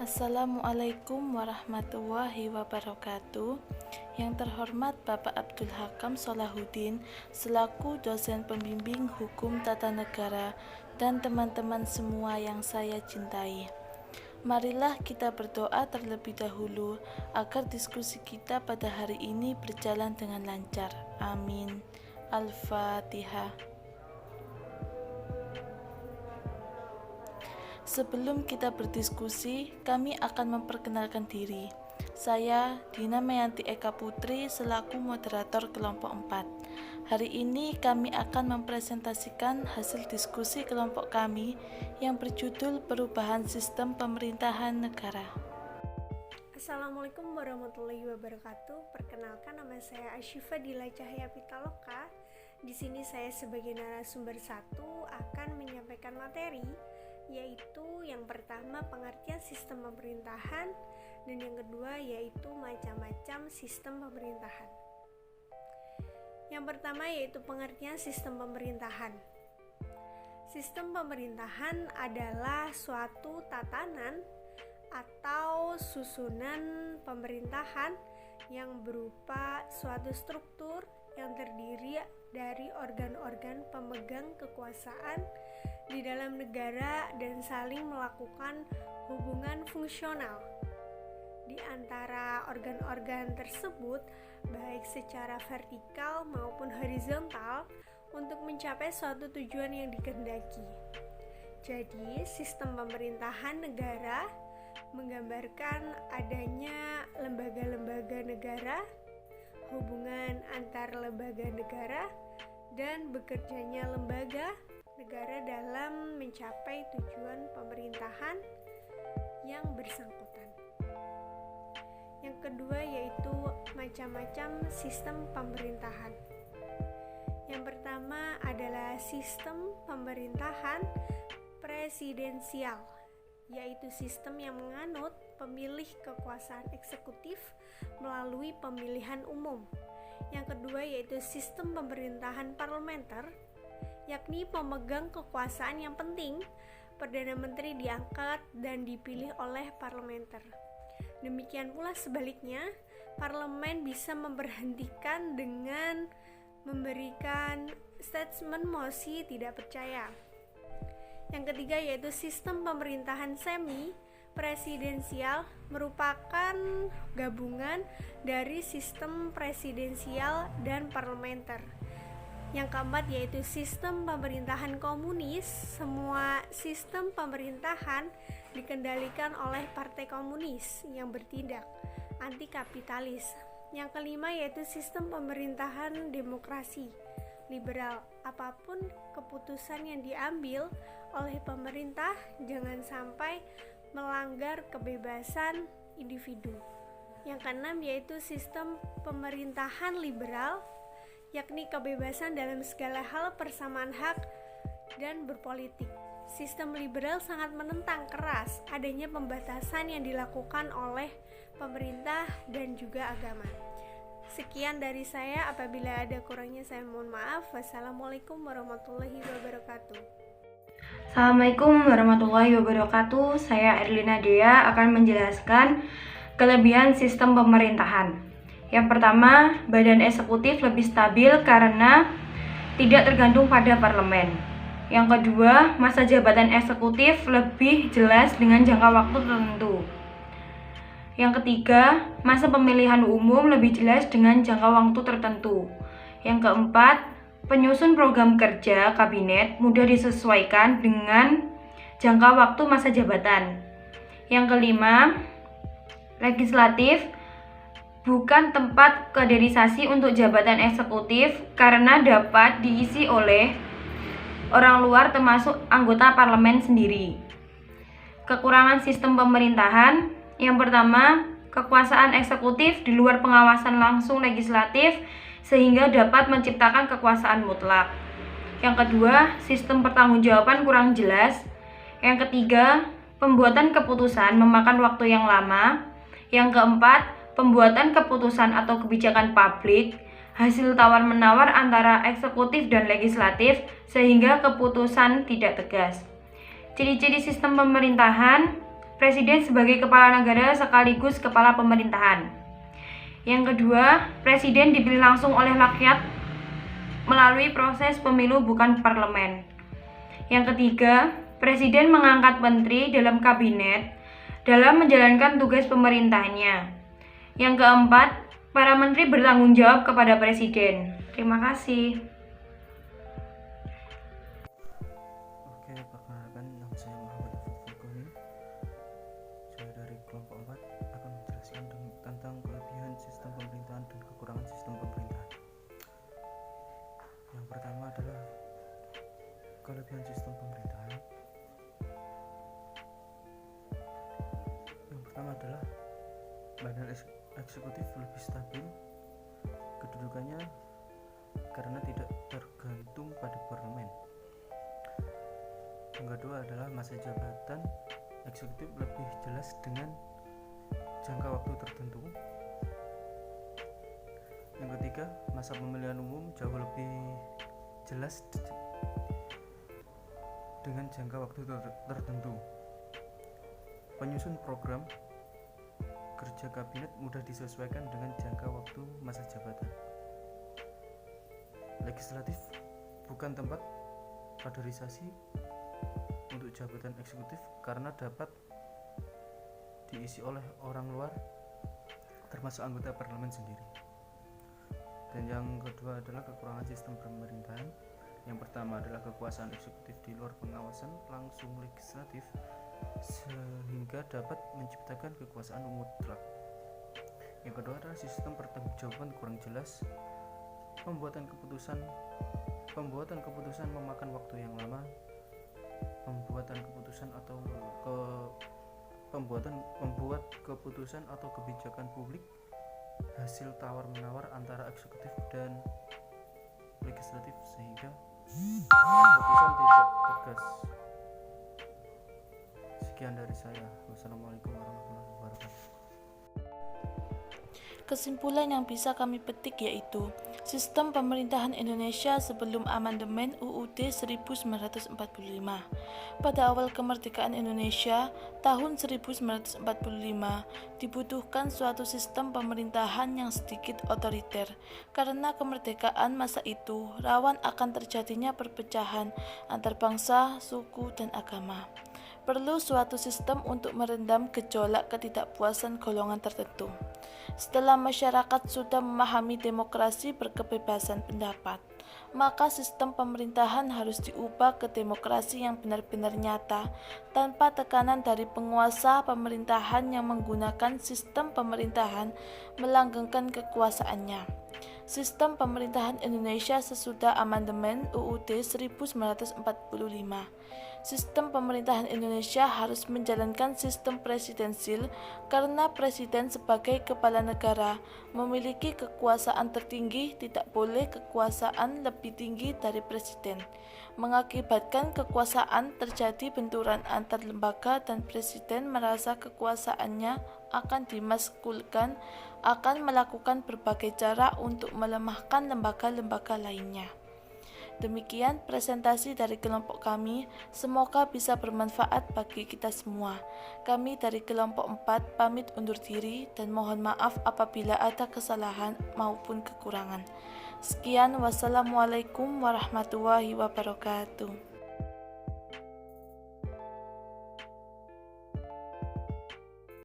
Assalamualaikum warahmatullahi wabarakatuh. Yang terhormat Bapak Abdul Hakam Solahuddin selaku dosen pembimbing hukum tata negara dan teman-teman semua yang saya cintai. Marilah kita berdoa terlebih dahulu agar diskusi kita pada hari ini berjalan dengan lancar. Amin. Al-Fatihah. Sebelum kita berdiskusi, kami akan memperkenalkan diri. Saya Dina Mayanti Eka Putri selaku moderator kelompok 4. Hari ini kami akan mempresentasikan hasil diskusi kelompok kami yang berjudul Perubahan Sistem Pemerintahan Negara. Assalamualaikum warahmatullahi wabarakatuh. Perkenalkan, nama saya Asyifa Dila Cahya Pitaloka. Di sini saya sebagai narasumber 1 akan menyampaikan materi, yaitu yang pertama pengertian sistem pemerintahan dan yang kedua yaitu macam-macam sistem pemerintahan. Yang pertama yaitu pengertian sistem pemerintahan. Sistem pemerintahan adalah suatu tatanan atau susunan pemerintahan yang berupa suatu struktur yang terdiri dari organ-organ pemegang kekuasaan di dalam negara dan saling melakukan hubungan fungsional di antara organ-organ tersebut, baik secara vertikal maupun horizontal, untuk mencapai suatu tujuan yang dikehendaki. Jadi, sistem pemerintahan negara menggambarkan adanya lembaga-lembaga negara, hubungan antar lembaga negara, dan bekerjanya lembaga negara dalam mencapai tujuan pemerintahan yang bersangkutan. Yang kedua yaitu macam-macam sistem pemerintahan. Yang pertama adalah sistem pemerintahan presidensial, yaitu sistem yang menganut pemilih kekuasaan eksekutif melalui pemilihan umum. Yang kedua yaitu sistem pemerintahan parlementer, yakni pemegang kekuasaan yang penting, Perdana Menteri diangkat dan dipilih oleh parlementer. Demikian pula sebaliknya, parlemen bisa memberhentikan dengan memberikan statement mosi tidak percaya. Yang ketiga yaitu sistem pemerintahan semi presidensial, merupakan gabungan dari sistem presidensial dan parlementer. Yang keempat yaitu sistem pemerintahan komunis. Semua sistem pemerintahan dikendalikan oleh partai komunis yang bertindak anti kapitalis. Yang kelima yaitu sistem pemerintahan demokrasi liberal. Apapun keputusan yang diambil oleh pemerintah jangan sampai melanggar kebebasan individu. Yang keenam yaitu sistem pemerintahan liberal, yakni kebebasan dalam segala hal, persamaan hak, dan berpolitik. Sistem liberal sangat menentang keras adanya pembatasan yang dilakukan oleh pemerintah dan juga agama. Sekian dari saya, apabila ada kurangnya saya mohon maaf. Wassalamualaikum warahmatullahi wabarakatuh. Assalamualaikum warahmatullahi wabarakatuh. Saya Erlina Dea akan menjelaskan kelebihan sistem pemerintahan. Yang pertama, badan eksekutif lebih stabil karena tidak tergantung pada parlemen. Yang kedua, masa jabatan eksekutif lebih jelas dengan jangka waktu tertentu. Yang ketiga, masa pemilihan umum lebih jelas dengan jangka waktu tertentu. Yang keempat, penyusun program kerja kabinet mudah disesuaikan dengan jangka waktu masa jabatan. Yang kelima, legislatif bukan tempat kaderisasi untuk jabatan eksekutif karena dapat diisi oleh orang luar termasuk anggota parlemen sendiri. Kekurangan sistem pemerintahan, yang pertama, kekuasaan eksekutif di luar pengawasan langsung legislatif sehingga dapat menciptakan kekuasaan mutlak. Yang kedua, sistem pertanggungjawaban kurang jelas. Yang ketiga, pembuatan keputusan memakan waktu yang lama. Yang keempat, pembuatan keputusan atau kebijakan publik hasil tawar-menawar antara eksekutif dan legislatif sehingga keputusan tidak tegas. Ciri-ciri sistem pemerintahan Presiden sebagai kepala negara sekaligus kepala pemerintahan. Yang kedua, Presiden dipilih langsung oleh rakyat melalui proses pemilu bukan parlemen. Yang ketiga, Presiden mengangkat menteri dalam kabinet dalam menjalankan tugas pemerintahannya. Yang keempat, para menteri bertanggung jawab kepada Presiden. Terima kasih. Oke, perkenalkan, nama saya Muhammad Furqani. Saya dari kelompok 4 akan menjelaskan tentang kelebihan sistem pemerintahan dan kekurangan sistem pemerintahan. Yang pertama adalah kelebihan sistem pemerintahan. Yang pertama adalah badan eksekutif lebih stabil kedudukannya karena tidak tergantung pada parlemen. Yang kedua adalah masa jabatan eksekutif lebih jelas dengan jangka waktu tertentu. Yang ketiga, masa pemilihan umum jauh lebih jelas dengan jangka waktu tertentu. Penyusun program kerja kabinet mudah disesuaikan dengan jangka waktu masa jabatan. Legislatif bukan tempat kaderisasi untuk jabatan eksekutif karena dapat diisi oleh orang luar termasuk anggota parlemen sendiri. Dan yang kedua adalah kekurangan sistem pemerintahan. Yang pertama adalah kekuasaan eksekutif di luar pengawasan langsung legislatif sehingga dapat menciptakan kekuasaan mutlak. Yang kedua adalah sistem pertanggungjawaban kurang jelas. Pembuatan keputusan memakan waktu yang lama. Membuat keputusan atau kebijakan publik hasil tawar-menawar antara eksekutif dan legislatif sehingga keputusan tidak tegas. Sekian dari saya. Wassalamualaikum warahmatullahi wabarakatuh. Kesimpulan yang bisa kami petik yaitu sistem pemerintahan Indonesia sebelum amandemen UUD 1945. Pada awal kemerdekaan Indonesia tahun 1945 dibutuhkan suatu sistem pemerintahan yang sedikit otoriter karena kemerdekaan masa itu rawan akan terjadinya perpecahan antar bangsa, suku, dan agama. Perlu suatu sistem untuk merendam gejolak ketidakpuasan golongan tertentu. Setelah masyarakat sudah memahami demokrasi berkebebasan pendapat, maka sistem pemerintahan harus diubah ke demokrasi yang benar-benar nyata, tanpa tekanan dari penguasa pemerintahan yang menggunakan sistem pemerintahan melanggengkan kekuasaannya. Sistem pemerintahan Indonesia sesudah amandemen UUD 1945. Sistem pemerintahan Indonesia harus menjalankan sistem presidensil karena presiden sebagai kepala negara memiliki kekuasaan tertinggi, tidak boleh kekuasaan lebih tinggi dari presiden. Mengakibatkan kekuasaan terjadi benturan antar lembaga dan presiden merasa kekuasaannya akan dimaskulkan, akan melakukan berbagai cara untuk melemahkan lembaga-lembaga lainnya. Demikian presentasi dari kelompok kami, semoga bisa bermanfaat bagi kita semua. Kami dari kelompok 4 pamit undur diri dan mohon maaf apabila ada kesalahan maupun kekurangan. Sekian, wassalamualaikum warahmatullahi wabarakatuh.